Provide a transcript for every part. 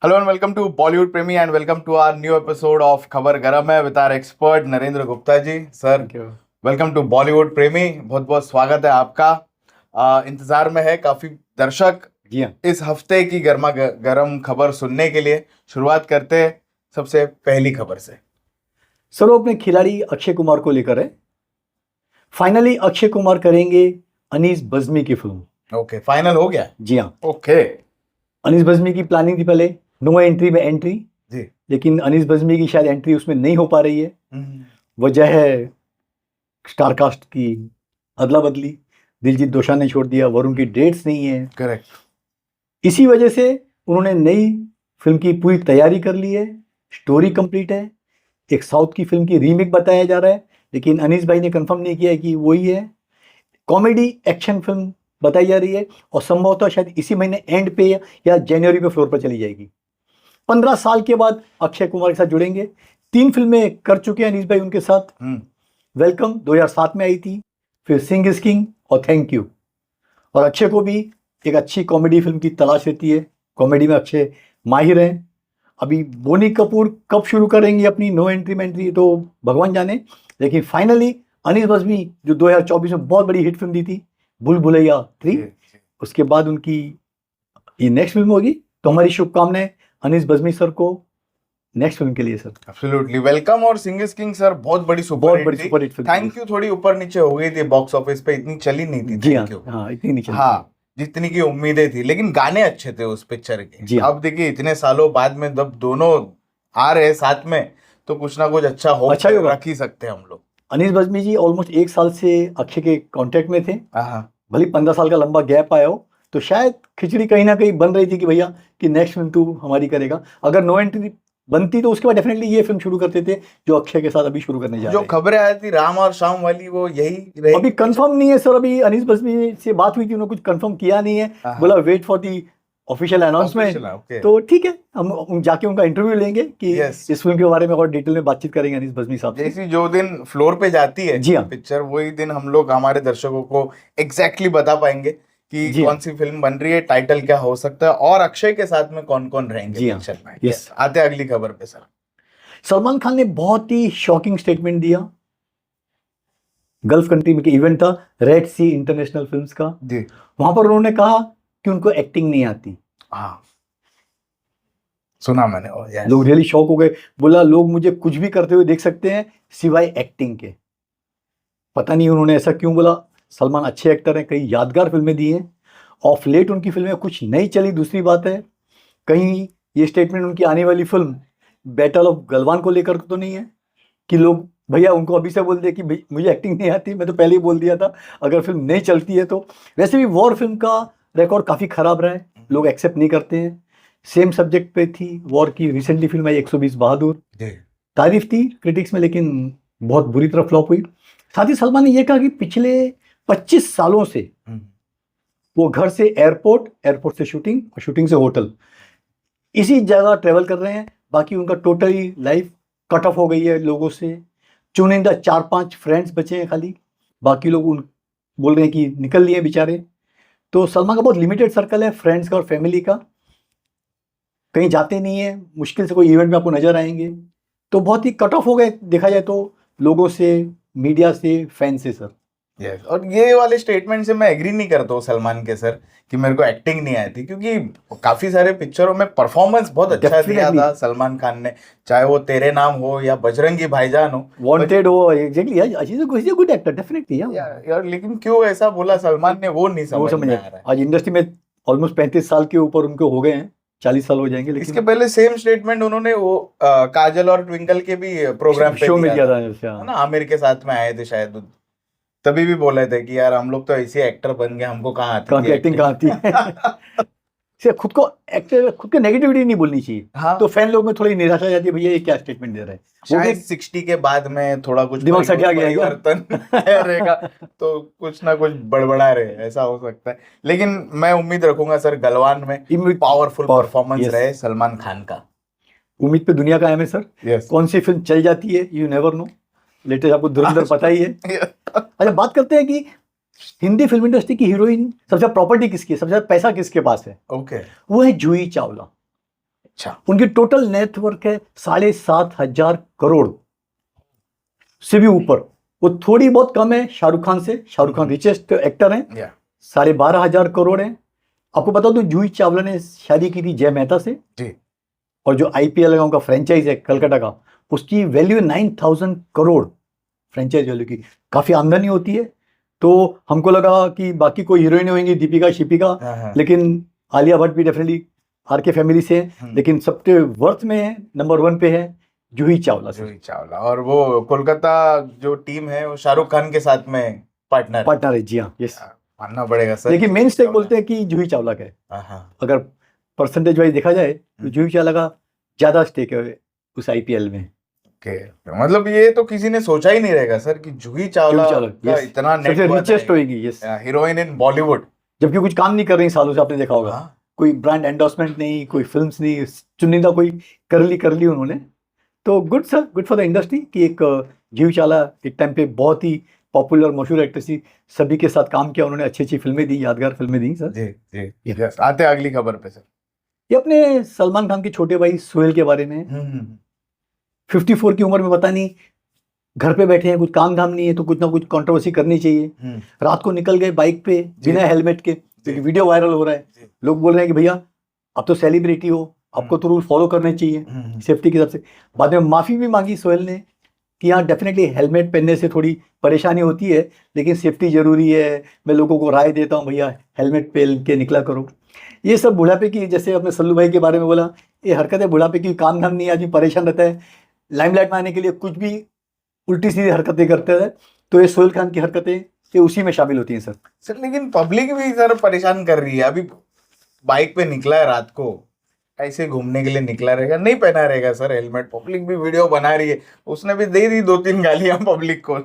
Hello and welcome to Bollywood Premi and welcome to our new episode of खबर गरम है with our expert Narendra Gupta ji. Sir welcome to Bollywood Premi. बहुत बहुत स्वागत है आपका. इंतजार में है काफी दर्शक जी हाँ. इस हफ्ते की गर्मा गरम खबर सुनने के लिए. शुरुआत करते हैं सबसे पहली खबर से. सर वो अपने खिलाड़ी अक्षय कुमार को लेकर है. फाइनली अक्षय कुमार करेंगे अनीस बज्मी की फिल्म. ओके, फाइनल हो गया. जी हाँ. ओके. अनीस बज्मी की प्लानिंग थी पहले नो एंट्री में एंट्री जी. लेकिन अनीस बज्मी की शायद एंट्री उसमें नहीं हो पा रही है. वजह है स्टार कास्ट की अदला बदली. दिलजीत दोसांझ ने छोड़ दिया, वरुण की डेट्स नहीं है. करेक्ट. इसी वजह से उन्होंने नई फिल्म की पूरी तैयारी कर ली है. स्टोरी कंप्लीट है. एक साउथ की फिल्म की रीमेक बताया जा रहा है, लेकिन अनीस भाई ने कंफर्म नहीं किया है कि वही है. कॉमेडी एक्शन फिल्म बताई जा रही है और संभवतः शायद इसी महीने एंड पे या जनवरी पे फ्लोर पर चली जाएगी. 15 साल के बाद अक्षय कुमार के साथ जुड़ेंगे. 3 फिल्में कर चुके हैं अनीस भाई उनके साथ. वेलकम 2007 में आई थी, फिर सिंह इज किंग और थैंक यू. और अक्षय को भी एक अच्छी कॉमेडी फिल्म की तलाश रहती है. कॉमेडी में अक्षय माहिर हैं. अभी बोनी कपूर कब शुरू करेंगे अपनी नो एंट्री में एंट्री तो भगवान जाने. लेकिन फाइनली अनीस बज्मी जो 2024 में बहुत बड़ी हिट फिल्म दी थी भूल भुलैया 3, उसके बाद उनकी ये नेक्स्ट फिल्म होगी. तो हमारी शुभकामनाएं अनीस बज्मी सर को नेक्स्ट फिल्म के लिए सर. Absolutely welcome. और सिंह इज किंग सर बहुत बड़ी super hit film. Thank you थोड़ी ऊपर नीचे हो गई थी बॉक्स ऑफिस पे, इतनी चली नहीं थी. जी हाँ, इतनी नहीं चली. हाँ, जितनी की उम्मीदें थी, लेकिन गाने अच्छे थे उस पिक्चर के. अब देखिए इतने सालों बाद में जब दोनों आ रहे साथ में तो कुछ ना कुछ अच्छा रख ही सकते हैं हम लोग. अनीस बज्मी जी ऑलमोस्ट 1 साल से अक्षय के कांटेक्ट में थे. भले 15 साल का लंबा गैप आया हो तो शायद खिचड़ी कहीं ना कहीं बन रही थी कि भैया कि नेक्स्ट फिल्म तू हमारी करेगा. अगर नो एंट्री बनती तो उसके बाद डेफिनेटली ये फिल्म शुरू करते थे जो अक्षय के साथ अभी शुरू करने जा रहे हैं. जो खबरें आई थी राम और शाम वाली वो यही रही. अभी कंफर्म नहीं है सर. अभी अनीस बज्मी से बात हुई थी, उन्होंने कुछ कंफर्म किया नहीं है. बोला wait for the official announcement. तो ठीक है, हम जाके उनका इंटरव्यू लेंगे कि इस फिल्म के बारे में और डिटेल में बातचीत करेंगे अनीस बज्मी साहब. जैसी जो दिन फ्लोर पे जाती है जी हाँ पिक्चर, वही दिन हम लोग हमारे दर्शकों को एग्जैक्टली बता पाएंगे कि कौन सी फिल्म बन रही है, टाइटल क्या हो सकता है और अक्षय के साथ में कौन कौन रहेंगे पिक्चर में. यस. आते अगली खबर पे सर. सलमान खान ने बहुत ही शॉकिंग स्टेटमेंट दिया. गल्फ कंट्री में इवेंट था रेड सी इंटरनेशनल फिल्म्स का. वहां पर उन्होंने कहा कि उनको एक्टिंग नहीं आती. हाँ, सुना मैंने. लोग रियली शॉक हो गए. बोला लोग मुझे कुछ भी करते हुए देख सकते हैं सिवाय एक्टिंग के. पता नहीं उन्होंने ऐसा क्यों बोला. सलमान अच्छे एक्टर हैं, कई यादगार फिल्में दी हैं. ऑफ लेट उनकी फिल्में कुछ नहीं चली दूसरी बात है. कहीं ये स्टेटमेंट उनकी आने वाली फिल्म बैटल ऑफ गलवान को लेकर तो नहीं है कि लोग भैया उनको अभी से बोल दे कि मुझे एक्टिंग नहीं आती. मैं तो पहले ही बोल दिया था अगर फिल्म नहीं चलती है तो. वैसे भी वॉर फिल्म का रिकॉर्ड काफ़ी ख़राब रहा है, लोग एक्सेप्ट नहीं करते हैं. सेम सब्जेक्ट पे थी वॉर की रिसेंटली फिल्म आई 120 बहादुर. तारीफ थी क्रिटिक्स में लेकिन बहुत बुरी तरह फ्लॉप हुई. साथ ही सलमान ने यह कहा कि पिछले 25 सालों से वो घर से एयरपोर्ट, एयरपोर्ट से शूटिंग और शूटिंग से होटल, इसी जगह ट्रेवल कर रहे हैं. बाकी उनका टोटली लाइफ कट ऑफ हो गई है लोगों से. चुनिंदा 4-5 फ्रेंड्स बचे हैं खाली. बाकी लोग बोल रहे हैं कि निकल लिए बेचारे. तो सलमान का बहुत लिमिटेड सर्कल है फ्रेंड्स का और फैमिली का. कहीं जाते नहीं है, मुश्किल से कोई इवेंट में आपको नजर आएंगे. तो बहुत ही कट ऑफ हो गए देखा जाए तो लोगों से, मीडिया से, फैन से सर. Yes. और ये वाले स्टेटमेंट से मैं एग्री नहीं करता हूँ सलमान के सर कि मेरे को एक्टिंग नहीं आई थी, क्योंकि काफी सारे पिक्चरों में परफॉर्मेंस बहुत अच्छा दिया था सलमान खान ने. चाहे वो तेरे नाम हो या बजरंगी भाईजान हो, वांटेड हो. एग्जैक्टली गुड एक्टर डेफिनेटली यार. लेकिन क्यों ऐसा बोला सलमान ने वो नहीं समझ में आ रहा है. आज इंडस्ट्री में ऑलमोस्ट 35 साल के ऊपर उनको हो गए हैं, 40 साल हो जाएंगे. लेकिन इसके पहले सेम स्टेटमेंट उन्होंने वो काजल और ट्विंकल के भी प्रोग्राम पे शो में दिया था ना, आमिर के साथ में आए थे शायद. तभी भी बोले थे कि यार हम लोग तो ऐसे एक्टर बन गए, हमको कहाँ आती एक्टिंग कहाँ आती है. खुद को एक्टर, खुद के नेगेटिविटी नहीं बोलनी चाहिए. हाँ. तो फैन लोग में थोड़ी निराशा जाती है, भैया ये क्या स्टेटमेंट दे रहे हैं. शायद 60 के बाद में थोड़ा कुछ दिमाग से हट गया रहेगा तो कुछ ना कुछ बड़बड़ा रहे, ऐसा हो सकता है. लेकिन मैं उम्मीद रखूंगा सर गलवान में पावरफुल परफॉर्मेंस रहे सलमान खान का. उम्मीद पे दुनिया कायम है सर. कौन सी फिल्म चल जाती है यू नेवर नो. लेटेस्ट आपको धुरंधर पता ही है. अच्छा, बात करते हैं कि हिंदी फिल्म इंडस्ट्री की हीरोइन सबसे प्रॉपर्टी किसकी है, सबसे ज्यादा पैसा किसके पास है. ओके. वो है जूही चावला. अच्छा, उनकी टोटल नेटवर्क है 7,500 करोड़ से भी ऊपर। वो थोड़ी बहुत कम है शाहरुख खान से, शाहरुख खान रिचेस्ट एक्टर हैं, या 12,500 करोड़ हैं। आपको बता दूं जूही चावला ने शादी की थी जय मेहता से, जी, और जो आईपीएल का उनका फ्रेंचाइज है कलकत्ता का, उसकी वैल्यू 9,000 करोड़ फ्रेंचाइज वैल्यू की, काफी आमदनी होती है। तो हमको लगा कि बाकी कोई हीरोइन होंगी दीपिका शिपिका, हाँ, लेकिन आलिया भट्ट भी डेफिनेटली आर के फैमिली से है, लेकिन सबसे वर्थ में है, नंबर 1 पे है जूही चावला से। जूही चावला। और वो कोलकाता जो टीम है वो शाहरुख खान के साथ में पार्टनर पार्टनर है, जी हाँ, यस। मानना पड़ेगा सर। लेकिन मेन स्टेक चावला। बोलते हैं कि जूही चावला का है। हाँ, अगर परसेंटेज वाइज देखा जाए तो जूही चावला का ज्यादा स्टेक है उस आईपीएल में। ओके, मतलब ये तो किसी ने सोचा ही नहीं रहेगा सर कि जूही चावला का yes, इतना सबसे नेटवर्थ रिचेस्ट होगी, यस। हीरोइन इन बॉलीवुड, जबकि कुछ काम नहीं कर रही सालों से, आपने देखा होगा। हाँ, कोई ब्रांड एंडोर्समेंट नहीं, कोई फिल्म्स नहीं, चुनिंदा कोई कर ली उन्होंने। तो good sir, good for the industry कि एक जूही चावला एक टाइम पे बहुत ही पॉपुलर मशहूर एक्ट्रेस थी, सभी के साथ काम किया उन्होंने, अच्छी अच्छी फिल्में दी, यादगार फिल्में दी सर। जी जी, Yeah. यस। आते हैं अगली खबर पे सर। ये अपने सलमान खान के छोटे भाई सोहेल के बारे में। 54 की उम्र में पता नहीं, घर पे बैठे हैं, कुछ काम धाम नहीं है, तो कुछ ना कुछ कंट्रोवर्सी करनी चाहिए। रात को निकल गए बाइक पे बिना हेलमेट के, क्योंकि वीडियो वायरल हो रहा है। लोग बोल रहे हैं कि भैया आप तो सेलिब्रिटी हो, आपको तो रूल फॉलो करने चाहिए सेफ्टी की तरफ से। बाद में माफी भी मांगी सोहेल ने कि हाँ डेफिनेटली हेलमेट पहनने से थोड़ी परेशानी होती है, लेकिन सेफ्टी जरूरी है, मैं लोगों को राय देता हूँ भैया हेलमेट पहन के निकला करो। ये सब बुढ़ापे की, जैसे अपने सल्लू भाई के बारे में बोला, ये हरकत है बुढ़ापे की, काम धाम नहीं, आदमी परेशान रहता है, लाइमलाइट में आने के लिए कुछ भी उल्टी सीधी हरकतें करते हैं। तो ये सोहेल खान की हरकतें ये उसी में शामिल होती हैं सर। सर लेकिन पब्लिक भी सर परेशान कर रही है। अभी बाइक पे निकला है रात को, ऐसे घूमने के लिए निकला रहेगा, नहीं पहना रहेगा सर हेलमेट, पब्लिक भी वीडियो बना रही है, उसने भी दे दी 2-3 गालियां पब्लिक को।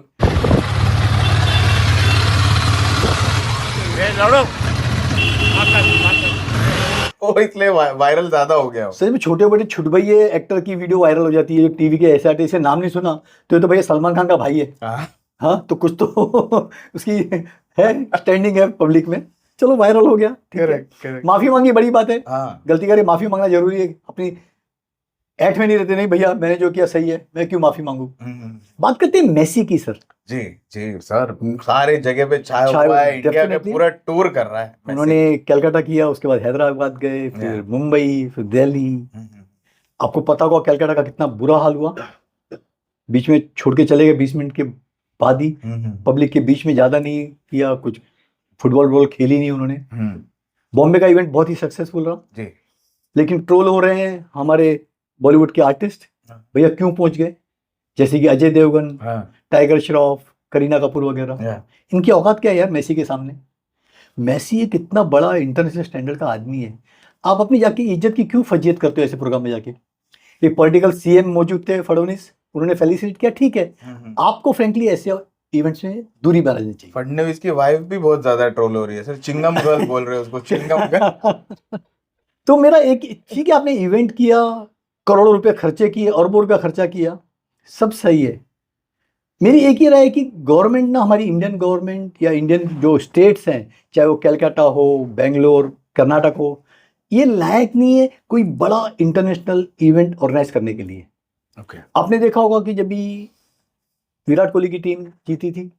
वो इसलिए वायरल ज्यादा हो गया। सर में छोटे बड़े छुटभइये एक्टर की वीडियो वायरल हो जाती है, टीवी के ऐसे आर्टिस्ट से नाम नहीं सुना तो ये तो भैया सलमान खान का भाई है। हाँ, हाँ, तो कुछ तो उसकी है स्टैंडिंग है पब्लिक में, चलो वायरल हो गया, ठीक है। करेक्ट। माफी मांगी बड़ी बात है, हाँ, गलती करे माफी मांगना जरूरी है। अपनी ऐठ में नहीं रहते, नहीं भैया मैंने जो किया सही है, मैं क्यों माफी मांगू। बात करते हैं मेसी की सर। जी जी सर, सारे जगह पे छाया छाया हुआ है, हुआ, इंडिया का definitely। पूरा टूर कर रहा है मैसी। उन्होंने कलकत्ता किया, उसके बाद हैदराबाद गए, फिर Yeah। मुंबई, फिर दिल्ली। हम्म, आपको पता होगा कलकत्ता का कितना बुरा हाल हुआ, बीच में छोड़ के चले गए 20 मिनट के बाद ही, पब्लिक के बीच में ज्यादा नहीं किया, कुछ फुटबॉल खेली नहीं उन्होंने। बॉम्बे का इवेंट बहुत ही सक्सेसफुल रहा जी, लेकिन ट्रोल हो रहे हैं हमारे बॉलीवुड के आर्टिस्ट, हाँ। भैया क्यों पहुंच गए, जैसे कि अजय देवगन, हाँ, टाइगर श्रॉफ, करीना कपूर वगैरह। Yeah। इनकी औकात क्या है यार मेसी के सामने। मेसी एक इतना बड़ा इंटरनेशनल स्टैंडर्ड का आदमी है, आप अपनी जाके इज्जत की क्यों फजीयत करते हो ऐसे प्रोग्राम में जाके। एक पॉलिटिकल सीएम मौजूद थे फडणवीस, उन्होंने फेलिसिटेट किया, ठीक है, आपको फ्रेंकली ऐसे इवेंट्स में दूरी बनानी चाहिए। फडणवीस की वाइफ भी बहुत ज्यादा ट्रोल हो रही है सर, चिंगम गर्ल बोल रहे हैं उसको, चिंगम गर्ल। तो मेरा एक, ठीक है आपने इवेंट किया, करोड़ों रुपए खर्चे किए, अरबों रुपया खर्चा किया, सब सही है। मेरी एक ही राय है कि गवर्नमेंट ना, हमारी इंडियन गवर्नमेंट या इंडियन जो स्टेट्स हैं, चाहे वो कलकत्ता हो, बेंगलोर, कर्नाटक हो, ये लायक नहीं है कोई बड़ा इंटरनेशनल इवेंट ऑर्गेनाइज करने के लिए। ओके। आपने देखा होगा कि जब भी विराट कोहली की टीम जीती थी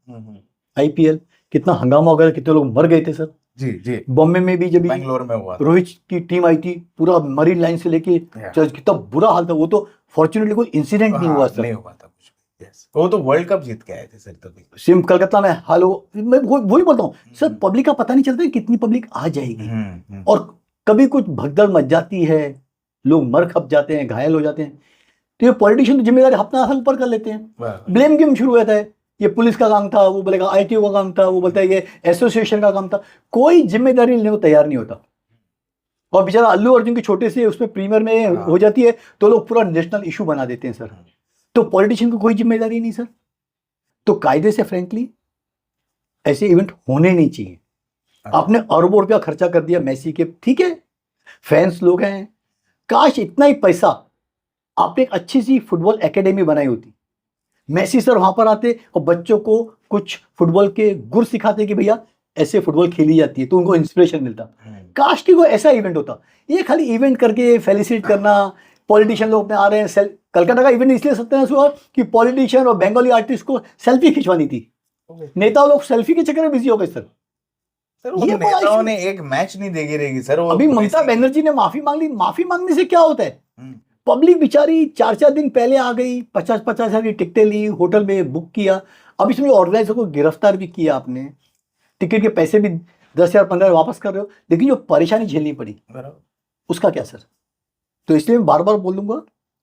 आईपीएल, कितना हंगामा वगैरह, कितने लोग मर गए थे सर। जी जी, बॉम्बे में भी जब भी बेंगलोर में हुआ। रोहित की टीम आई थी, पूरा मरीन लाइन से लेके चर्च, कितना बुरा हाल था। वो तो फॉर्चुनेटली कोई इंसिडेंट नहीं हुआ सर, नहीं हुआ था कुछ भी। यस, वो तो वर्ल्ड कप जीत के आए थे सर तभी। सेम कलकत्ता में हाल हो, मैं वही बोलता हूँ सर, पब्लिक का पता नहीं चलता है कितनी पब्लिक आ जाएगी, और कभी कुछ भगदड़ मच जाती है, लोग मर खप जाते हैं, घायल हो जाते हैं, तो ये पॉलिटिशियन तो जिम्मेदारी अपना हाथ ऊपर कर लेते हैं। ब्लेम गेम शुरू हो जाता है, ये पुलिस का काम था, वो बोलेगा आईटीओ का काम था, वो बोलता है ये एसोसिएशन का काम था, कोई जिम्मेदारी लेने को तैयार नहीं होता। और बेचारा अल्लू अर्जुन की छोटे से उसमें प्रीमियर में हो जाती है तो लोग पूरा नेशनल इशू बना देते हैं सर। तो पॉलिटिशियन को कोई जिम्मेदारी नहीं सर। तो कायदे से फ्रेंकली ऐसे इवेंट होने नहीं चाहिए। आपने अरबों रुपया खर्चा कर दिया मेसी के, ठीक है, फैंस लोग हैं, काश इतना ही पैसा आपने एक अच्छी सी फुटबॉल एकेडमी बनाई होती, मेसी सर वहां पर आते और बच्चों को कुछ फुटबॉल के गुर सिखाते कि भैया ऐसे फुटबॉल खेली जाती है तो उनको इंस्पिरेशन मिलता। काश कि वो ऐसा इवेंट होता। ये खाली इवेंट करके फेलिसिट करना, पॉलिटिशियन लोग में आ रहे हैं। कलकत्ता का इवेंट इसलिए सत्यानाश हुआ कि पॉलिटिशियन और बंगाली आर्टिस्ट को सेल्फी खिंचवानी थी। नेता लोग सेल्फी के चक्कर में बिजी हो गए सर। ये नेताओं ने एक मैच नहीं देगी रहेगी सर। अभी ममता बनर्जी ने माफी मांग ली। माफी मांगने से क्या होता है? पब्लिक बेचारी 4-4 दिन पहले आ गई, 50-50 हजार की टिकटें ली, होटल में बुक किया। अब इसमें ऑर्गेनाइजर को गिरफ्तार भी किया आपने, टिकट के पैसे भी 10,000 15,000 वापस कर रहे हो, लेकिन जो परेशानी झेलनी पड़ी उसका क्या सर? तो इसलिए मैं बार बार बोलूंगा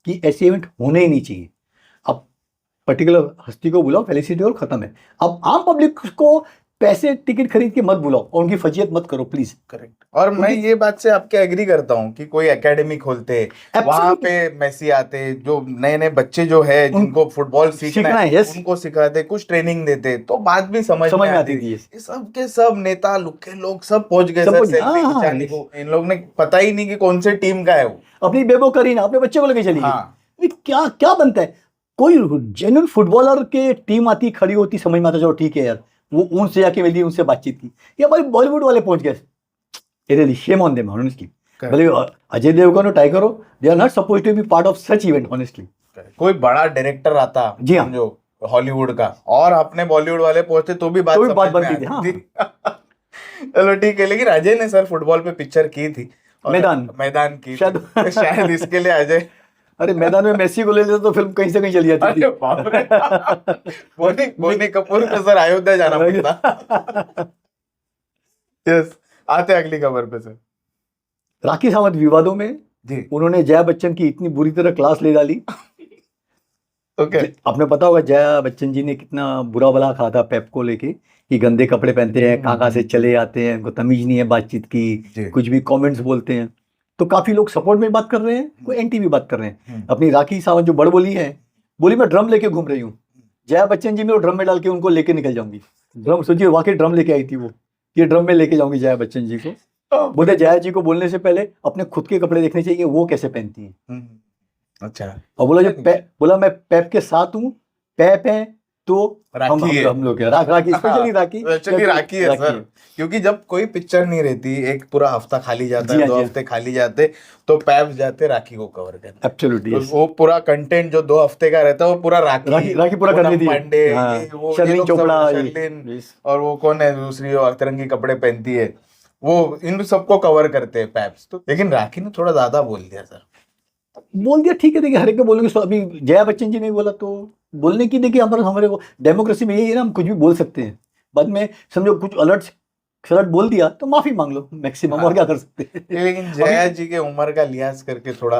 कि ऐसे इवेंट होने ही नहीं चाहिए। अब पर्टिकुलर हस्ती को बुलाओ, फेलिसिटी और खत्म है। अब आम पब्लिक को पैसे टिकट खरीद के मत बुलाओ और उनकी फजीयत मत करो प्लीज। करेक्ट। और मैं ये बात से आपके एग्री करता हूँ कि कोई एकेडमी खोलते, वहां पे मेसी आते, जो नए नए बच्चे जो है जिनको फुटबॉल सीखना है उनको सिखाते, कुछ ट्रेनिंग देते, तो बात भी समझ में आती थी। सब के सब नेता लुक्के लोग सब पहुंच गए सर सेल्फी खिंचाने को। इन लोग ने पता ही नहीं कि कौन से टीम का है वो। अपनी बेबो करीना अपने बच्चे को लेके चली गई। क्या क्या बनता है? कोई जेन्युइन फुटबॉलर के टीम आती खड़ी होती, समझ में आता चलो ठीक है यार, वो उनसे जाके मिली, उनसे बातचीत की। ये हमारे बॉलीवुड वाले पहुंच गए। Really shame on them honestly. भले अजय देवगन और टाइगर हो, they are not supposed to be part of such event honestly. कोई बड़ा डायरेक्टर आता जी हाँ जो हॉलीवुड का और अपने बॉलीवुड वाले पहुंचते तो भी बात बनती थी। हाँ। चलो ठीक है। लेकिन अजय ने सर फुटबॉल पे पिक्चर की थी, मैदान की शायद इसके लिए अजय, अरे मैदान में मेसी को ले लेते तो फिल्म कहीं से कहीं चली जाती थी। बोनी कपूर को सर अयोध्या जाना पड़ता। यस, आते अगली खबर पे सर। राखी सावंत विवादों में जी, उन्होंने जया बच्चन की इतनी बुरी तरह क्लास ले डाली। ओके। आपने पता होगा जया बच्चन जी ने कितना बुरा भला कहा था पेप को लेके कि गंदे कपड़े पहनते हैं, कहाँ से चले आते हैं, उनको तमीज नहीं है बातचीत की, कुछ भी कमेंट्स बोलते हैं। तो काफी लोग सपोर्ट में बात कर रहे हैं, कोई एंटी भी बात कर रहे हैं। अपनी राखी सावंत जो बड़ बोली है, बोली मैं ड्रम लेके घूम रही हूँ, जया बच्चन जी में वो ड्रम में डाल के उनको लेके निकल जाऊंगी। ड्रम सोचिए, वाकई ड्रम लेके आई थी वो, ये ड्रम में लेके जाऊंगी जया बच्चन जी को। बोले जया जी को बोलने से पहले अपने खुद के कपड़े देखने चाहिए, वो कैसे पहनती है। अच्छा। और बोला मैं पैप के साथ हूँ, पैप है तो हम लोग राखी राखी है सर। क्योंकि जब कोई पिक्चर नहीं रहती, एक पूरा हफ्ता खाली जाता है, 2 हफ्ते खाली जाते, तो पैप जाते राखी को कवर करते। एब्सोल्युटली। वो पूरा कंटेंट जो 2 हफ्ते का रहता है वो पूरा राखी पूरा करनी थी। पांडे, शर्लिन चोपड़ा, और वो कौन है दूसरी जो अतरंगी कपड़े पहनती है, वो इन सबको कवर करते हैं पैप्स। तो लेकिन राखी ने थोड़ा ज्यादा बोल दिया सर। बोल दिया ठीक है, देखिए हर एक को बोलेंगे। अभी जया बच्चन जी ने बोला तो बोलने की, देखिए हमारे को डेमोक्रेसी में यही है ना, हम कुछ भी बोल सकते हैं। बाद में समझो कुछ अलर्ट बोल दिया तो माफी मांग लो मैक्सिमम। और क्या कर सकते हैं। लेकिन जया जी के उम्र का लिहाज करके थोड़ा,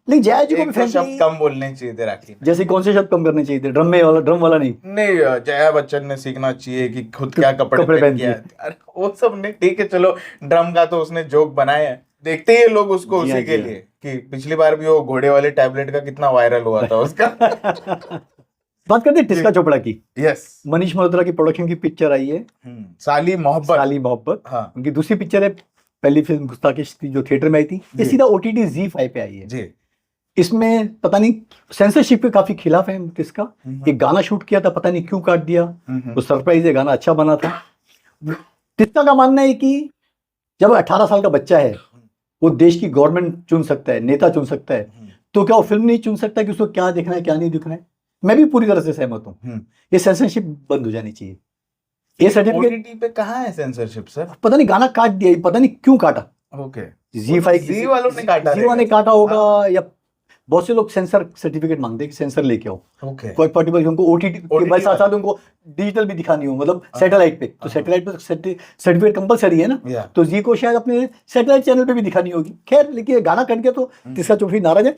लेकिन जया जी को शब्द कम बोलने चाहिए थे राखी। जैसे कौन से शब्द कम करने चाहिए थे? ड्रम वाला नहीं। जया बच्चन ने सीखना चाहिए कि खुद क्या कपड़े पहन के, वो सब नहीं। ठीक है चलो, ड्रम का तो उसने जोक बनाया है, देखते ही लोग उसको उसी के लिए। कि पिछली बार भी वो घोड़े वाले टैबलेट का कितना वायरल हुआ था उसका। बात करते हैं टिस्का चोपड़ा की। यस। मनीष मल्होत्रा की प्रोडक्शन की पिक्चर आई है साली मोहब्बत। हाँ, उनकी दूसरी पिक्चर है। पहली फिल्म गुस्ताखी जो थिएटर में आई थी, ये सीधा OTT ZEE5 पे आई है जी। इसमें पता नहीं सेंसरशिप के काफी खिलाफ है टिस्का। एक गाना शूट किया था, पता नहीं क्यों काट दिया। वो सरप्राइज है, गाना अच्छा बना था। टिस्का का मानना है कि जब 18 साल का बच्चा है, वो देश की गवर्नमेंट चुन सकता है, नेता चुन सकता है, तो क्या वो फिल्म नहीं चुन सकता कि उसको क्या देखना है क्या नहीं देखना है? मैं भी पूरी तरह से सहमत हूँ। ये सेंसरशिप बंद हो जानी चाहिए। ये सर्टिफिकेट पे कहाँ है सेंसरशिप सर? पता नहीं, गाना काट दिया, पता नहीं क्यों काटा। ओके। ZEE5 वालों ने काटा, ZEE ने काटा होगा, या बहुत से लोग सेंसर सर्टिफिकेट मांगते हैं कि सेंसर लेके आओ। कोई पर्टिकुलर उनको OTT के साथ उनको डिजिटल भी दिखानी हो, मतलब सैटेलाइट पे। तो सैटेलाइट पे सर्टिफिकेट कंपलसरी है ना, तो जी को शायद अपने सैटेलाइट चैनल पे भी दिखानी होगी। खैर, लेकिन गाना कट गया तो टिस्का चोपड़ा नाराज है।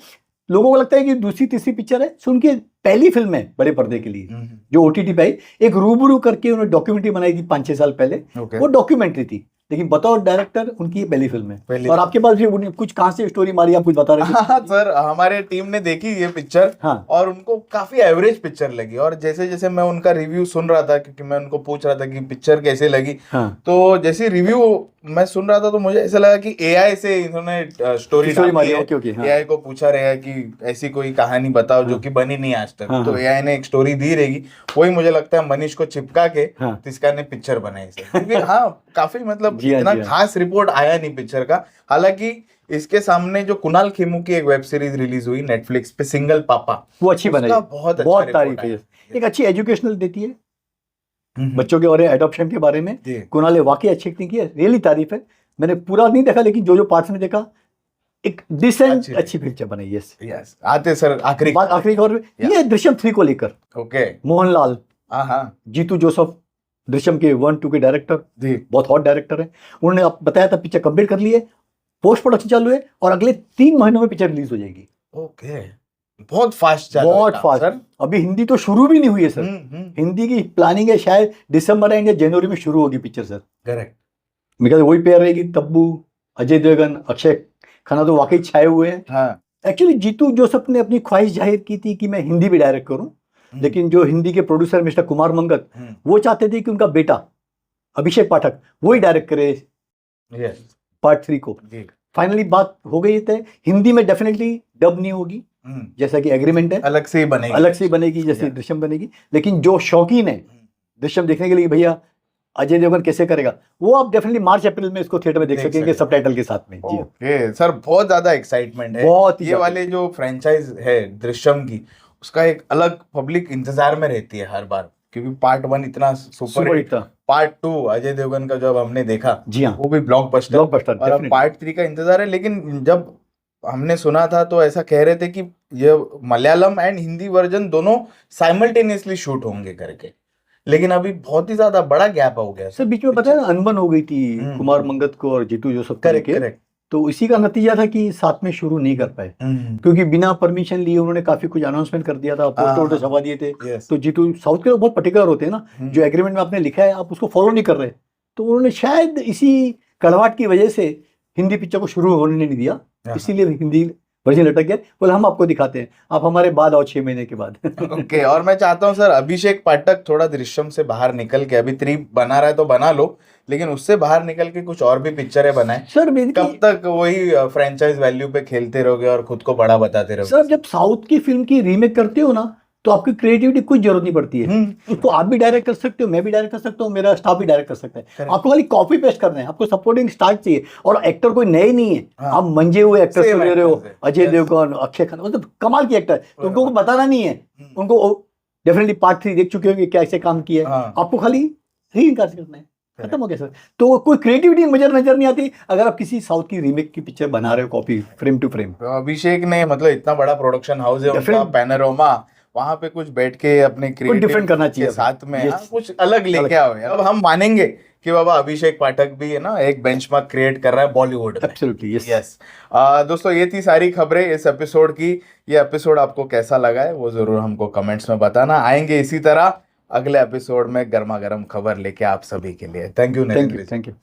लोगों को लगता है कि दूसरी तीसरी पिक्चर है, सो उनकी पहली फिल्म है बड़े पर्दे के लिए जो OTT पे आई। एक रूबरू करके उन्होंने डॉक्यूमेंट्री बनाई थी 5-6 साल पहले, वो डॉक्यूमेंट्री थी, लेकिन बताओ डायरेक्टर उनकी ये पहली फिल्म है। और आपके पास भी कुछ कहाँ से स्टोरी मारी, आप कुछ बता रहे थे? हाँ सर, हमारे टीम ने देखी ये पिक्चर। हाँ। और उनको काफी एवरेज पिक्चर लगी। और जैसे जैसे मैं उनका रिव्यू सुन रहा था, क्योंकि मैं उनको पूछ रहा था कि पिक्चर कैसे लगी, हाँ। तो जैसे रिव्यू मैं सुन रहा था तो मुझे ऐसा लगा कि एआई से इन्होंने स्टोरी मारी, ओके ओके, हाँ। एआई को पूछा रहेगा कि ऐसी कोई कहानी बताओ जो कि बनी नहीं आज तक, हाँ, तो हाँ। एआई ने एक स्टोरी दी रहेगी, वही मुझे लगता है मनीष को चिपका के हाँ। तिस्का ने पिक्चर बनाई से, क्योंकि हाँ काफी मतलब जी हाँ, इतना जी हाँ। खास रिपोर्ट आया नहीं पिक्चर का। हालांकि इसके सामने जो कुणाल खेमू की एक वेब सीरीज रिलीज हुई नेटफ्लिक्स पे, सिंगल पापा, वो अच्छी बनाई, उसका बहुत अच्छा बहुत रिपोर्ट तारीफ है, आया। एक अच्छी एजुकेशनल देती है हम्म। बच्चों के और एडॉप्शन के बारे में। जी। कुणाल ने वाकई अच्छी एक्टिंग की है, रियली तारीफ है। मैंने पूरा नहीं देखा, लेकिन जो जो पार्ट्स में देखा, एक डिसेंट अच्छी पिक्चर बनाई है। यस आते सर आखिरी बात आखिरी और ये दृश्यम 3 को लेकर, ओके, मोहनलाल, हाँ जीतू जोसेफ, दृश्यम के 1-2 के डायरेक्टर, जी, बहुत हॉट डायरेक्टर है। उन्होंने बताया था पिक्चर कंप्लीट कर ली है, पोस्ट प्रोडक्शन चालू है और अगले 3 महीनों में पिक्चर रिलीज हो जाएगी। ओके, बहुत फास्ट चल बहुत रहा है फास्ट सर। अभी हिंदी तो शुरू भी नहीं हुई है सर। हिंदी की प्लानिंग है शायद दिसंबर एंड या जनवरी में शुरू होगी पिक्चर सर। करेक्ट, बिकॉज वही पेयर रहेगी, तब्बू, अजय देवगन, अक्षय खन्ना तो वाकई छाए हुए हैं। हाँ, एक्चुअली जीतू जोसेफ ने अपनी ख्वाहिश जाहिर की थी कि मैं हिंदी भी डायरेक्ट करूं, लेकिन जो हिंदी के प्रोड्यूसर मिस्टर कुमार मंगत, वो चाहते थे कि उनका बेटा अभिषेक पाठक वही डायरेक्ट करे यस, पार्ट 3 को। जी, फाइनली बात हो गई है, हिंदी में डेफिनेटली डब नहीं होगी, जैसा कि एग्रीमेंट है, अलग से ही बनेगी, अलग से बनेगी जैसे Yeah. दृश्यम बनेगी। लेकिन जो शौकीन है दृश्यम देखने के लिए, भैया अजय देवगन कैसे करेगा, वो आप डेफिनेटली मार्च अप्रैल में इसको थिएटर में देख देख सकेंगे सकते सबटाइटल के साथ में। जी हाँ। ओके सर, बहुत ज्यादा एक्साइटमेंट है। बहुत ही ये ज्यादा। वाले जो फ्रेंचाइज है दृश्यम की, उसका एक अलग पब्लिक इंतजार में रहती है हर बार, क्योंकि पार्ट 1 इतना सुपर सुपर हिट, हिट था। पार्ट 2 अजय देवगन का जब हमने देखा, जी हाँ, वो भी ब्लॉकबस्टर, ब्लॉकबस्टर और अब पार्ट 3 का इंतजार है। लेकिन जब हमने सुना था तो ऐसा कह रहे थे कि ये मलयालम एंड हिंदी वर्जन दोनों साइमल्टेनियसली शूट होंगे करके, लेकिन अभी बहुत ही ज्यादा बड़ा गैप हो गया सर बीच में पता है ना, अनबन हो गई थी कुमार मंगत को और जीतू जोसेफ को करेक्ट लेके, करेक्ट, तो इसी का नतीजा था कि साथ में शुरू नहीं कर पाए, क्योंकि बिना परमिशन लिए उन्होंने काफी कुछ अनाउंसमेंट कर दिया था, पोस्टर वोस्टर छपा दिए थे। यस, तो जीतू साउथ के लोग बहुत पर्टिकुलर होते हैं ना, जो एग्रीमेंट में आपने लिखा है आप उसको फॉलो नहीं कर रहे, तो उन्होंने शायद इसी कड़वाहट की वजह से हिंदी पिक्चर को शुरू होने नहीं दिया, इसीलिए हिंदी वर्जन लटक गया। बोले हम आपको दिखाते हैं, आप हमारे बाद आओ 6 महीने के बाद। ओके, और मैं चाहता हूँ सर अभिषेक पाठक थोड़ा दृश्यम से बाहर निकल के, अभी 3 बना रहा है तो बना लो, लेकिन उससे बाहर निकल के कुछ और भी पिक्चरें बनाए सर कब तक वही फ्रेंचाइज वैल्यू पे खेलते रहोगे और खुद को बड़ा बताते रहोगे? सर जब साउथ की फिल्म की रीमेक करते हो ना, तो आपकी क्रिएटिविटी कुछ जरूरत नहीं पड़ती है, उसको आप भी डायरेक्ट कर सकते हो, मैं भी डायरेक्ट कर सकता हूँ, मेरा स्टाफ भी डायरेक्ट कर सकता है। आपको खाली कॉपी पेस्ट करना है, आपको सपोर्टिंग स्टार चाहिए, और एक्टर कोई नए नहीं है, आप मंजे हुए एक्टर्स को ले रहे हो, अजय देवगन, अक्षय खन्ना, मतलब कमाल के एक्टर, तो उनको बताना नहीं है, उनको डेफिनेटली पार्ट 3 देख चुके होंगे क्या ऐसे काम किया है, आपको खाली रीइनकास्ट करना है, खत्म हो गया सर। तो कोई क्रिएटिविटी मुझे नजर नहीं आती अगर आप किसी साउथ की रीमेक की पिक्चर बना रहे हो, कॉपी फ्रेम टू फ्रेम। अभिषेक ने मतलब इतना बड़ा प्रोडक्शन हाउस है उनका, पैनोरमा, वहां पे कुछ बैठ के अपने डिफरेंट करना चाहिए के साथ में कुछ अलग लेके आओ। अब हम मानेंगे कि बाबा अभिषेक पाठक भी है ना एक बेंचमार्क क्रिएट कर रहा है बॉलीवुड में। Absolutely yes. दोस्तों ये थी सारी खबरें इस एपिसोड की। ये एपिसोड आपको कैसा लगा है वो जरूर हमको कमेंट्स में बताना। आएंगे इसी तरह अगले एपिसोड में गर्मा गर्म खबर लेके आप सभी के लिए। Thank you. Thank you.